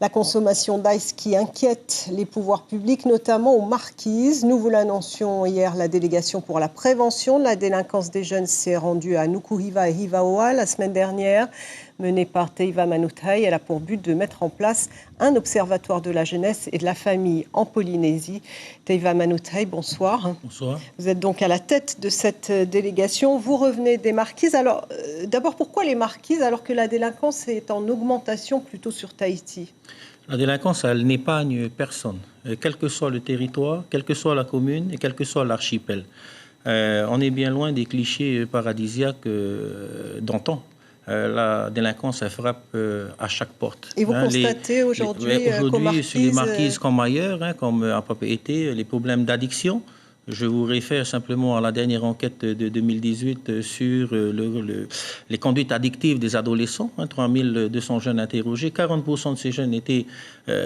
La consommation d'ice qui inquiète les pouvoirs publics, notamment aux Marquises. Nous vous l'annoncions hier, la délégation pour la prévention de la délinquance des jeunes s'est rendue à Nukuhiva et Hivaoa la semaine dernière. Menée par Teiva Manoutai, elle a pour but de mettre en place un observatoire de la jeunesse et de la famille en Polynésie. Teiva Manoutai, bonsoir. Bonsoir. Vous êtes donc à la tête de cette délégation. Vous revenez des Marquises. Alors, d'abord, pourquoi les Marquises alors que la délinquance est en augmentation plutôt sur Tahiti ? La délinquance, elle n'épargne personne, quel que soit le territoire, quelle que soit la commune et quel que soit l'archipel. On est bien loin des clichés paradisiaques d'antan. La délinquance, elle frappe à chaque porte. Et vous constatez aujourd'hui sur les Marquises comme ailleurs, comme à propriété, les problèmes d'addiction. Je vous réfère simplement à la dernière enquête de 2018 sur les conduites addictives des adolescents. 3200 jeunes interrogés. 40% de ces jeunes étaient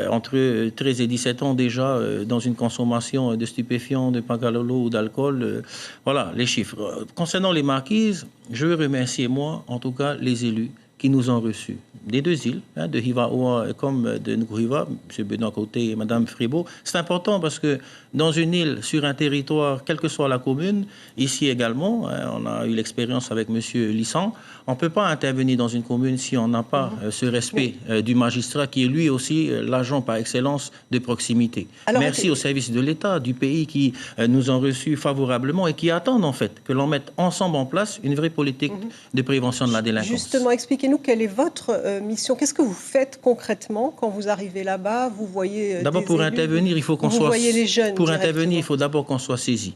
entre 13 et 17 ans déjà dans une consommation de stupéfiants, de pagalolo ou d'alcool. Voilà les chiffres. Concernant les Marquises, je veux remercier, moi, en tout cas, les élus qui nous ont reçus. Des deux îles, de Hivaoa comme de Nukuhiva, M. Benoît Côté et Mme Fribourg. C'est important parce que dans une île, sur un territoire, quelle que soit la commune, ici également, on a eu l'expérience avec M. Lissan, on ne peut pas intervenir dans une commune si on n'a pas ce respect du magistrat qui est lui aussi l'agent par excellence de proximité. Alors, merci aux services de l'État, du pays qui nous ont reçus favorablement et qui attendent en fait que l'on mette ensemble en place une vraie politique de prévention de la délinquance. Justement, expliquez-nous quelle est votre mission. Qu'est-ce que vous faites concrètement quand vous arrivez là-bas? Vous voyez d'abord, pour intervenir, il faut qu'on soit... voyez les jeunes pour intervenir, il faut d'abord qu'on soit saisi.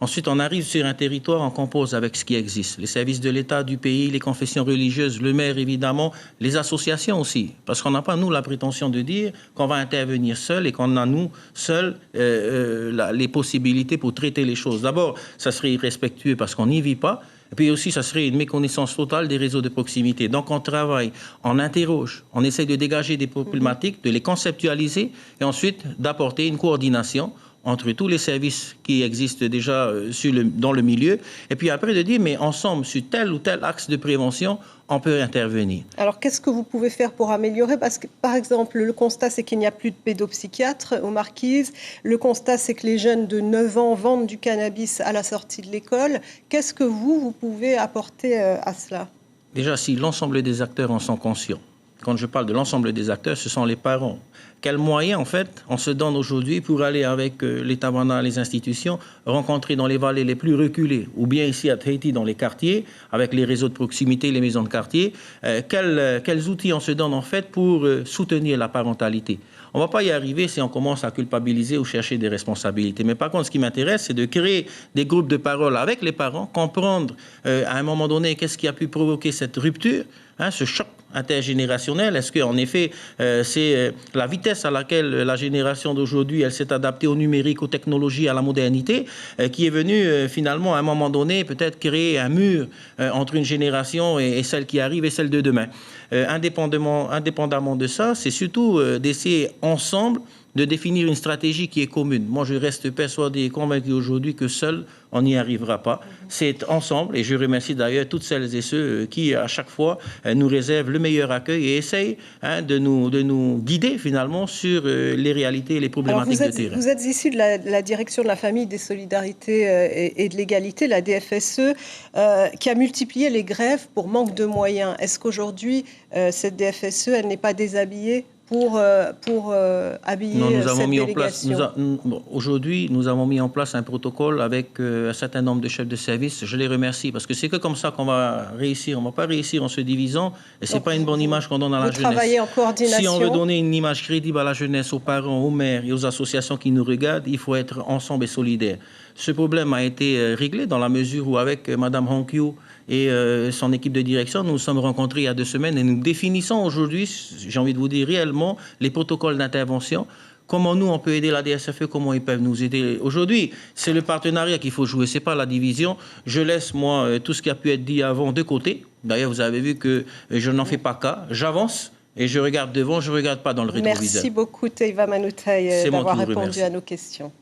Ensuite, on arrive sur un territoire, on compose avec ce qui existe. Les services de l'État, du pays, les confessions religieuses, le maire évidemment, les associations aussi. Parce qu'on n'a pas, nous, la prétention de dire qu'on va intervenir seul et qu'on a, nous, seuls, les possibilités pour traiter les choses. D'abord, ça serait irrespectueux parce qu'on n'y vit pas. Et puis aussi, ça serait une méconnaissance totale des réseaux de proximité. Donc, on travaille, on interroge, on essaye de dégager des problématiques, de les conceptualiser et ensuite d'apporter une coordination entre tous les services qui existent déjà dans le milieu, et puis après de dire, mais ensemble, sur tel ou tel axe de prévention, on peut intervenir. Alors, qu'est-ce que vous pouvez faire pour améliorer? Parce que, par exemple, le constat, c'est qu'il n'y a plus de pédopsychiatres aux Marquises. Le constat, c'est que les jeunes de 9 ans vendent du cannabis à la sortie de l'école. Qu'est-ce que vous pouvez apporter à cela? Déjà, si l'ensemble des acteurs en sont conscients, quand je parle de l'ensemble des acteurs, ce sont les parents. Quels moyens, en fait, on se donne aujourd'hui pour aller avec les tavernas, les institutions, rencontrer dans les vallées les plus reculées, ou bien ici à Tahiti, dans les quartiers, avec les réseaux de proximité, les maisons de quartier, quels outils on se donne, en fait, pour soutenir la parentalité. On ne va pas y arriver si on commence à culpabiliser ou chercher des responsabilités. Mais par contre, ce qui m'intéresse, c'est de créer des groupes de parole avec les parents, comprendre à un moment donné qu'est-ce qui a pu provoquer cette rupture, ce choc intergénérationnel. Est-ce qu'en effet, c'est la vitesse à laquelle la génération d'aujourd'hui, elle s'est adaptée au numérique, aux technologies, à la modernité, qui est venue finalement à un moment donné peut-être créer un mur entre une génération et celle qui arrive et celle de demain. Indépendamment de ça, c'est surtout d'essayer ensemble de définir une stratégie qui est commune. Moi, je reste persuadé et convaincu aujourd'hui que seul, on n'y arrivera pas. C'est ensemble, et je remercie d'ailleurs toutes celles et ceux qui, à chaque fois, nous réservent le meilleur accueil et essayent de nous guider, finalement, sur les réalités et les problématiques de terrain. Vous êtes issu de la direction de la famille, des solidarités et de l'égalité, la DFSE, qui a multiplié les grèves pour manque de moyens. Est-ce qu'aujourd'hui, cette DFSE, elle n'est pas déshabillée pour habiller cette délégation? Aujourd'hui, nous avons mis en place un protocole avec un certain nombre de chefs de service. Je les remercie parce que c'est que comme ça qu'on va réussir. On ne va pas réussir en se divisant et ce n'est pas une bonne image qu'on donne à la jeunesse. Vous travaillez en coordination. Si on veut donner une image crédible à la jeunesse, aux parents, aux maires et aux associations qui nous regardent, il faut être ensemble et solidaires. Ce problème a été réglé dans la mesure où avec Mme Honkyu et son équipe de direction, nous nous sommes rencontrés il y a 2 semaines et nous définissons aujourd'hui, j'ai envie de vous dire réellement, les protocoles d'intervention. Comment nous, on peut aider la DSFE, comment ils peuvent nous aider. Aujourd'hui, c'est le partenariat qu'il faut jouer, ce n'est pas la division. Je laisse, moi, tout ce qui a pu être dit avant de côté. D'ailleurs, vous avez vu que je n'en fais pas cas. J'avance et je regarde devant, je ne regarde pas dans le rétroviseur. Merci beaucoup, Teiva Manoutai, d'avoir répondu à nos questions.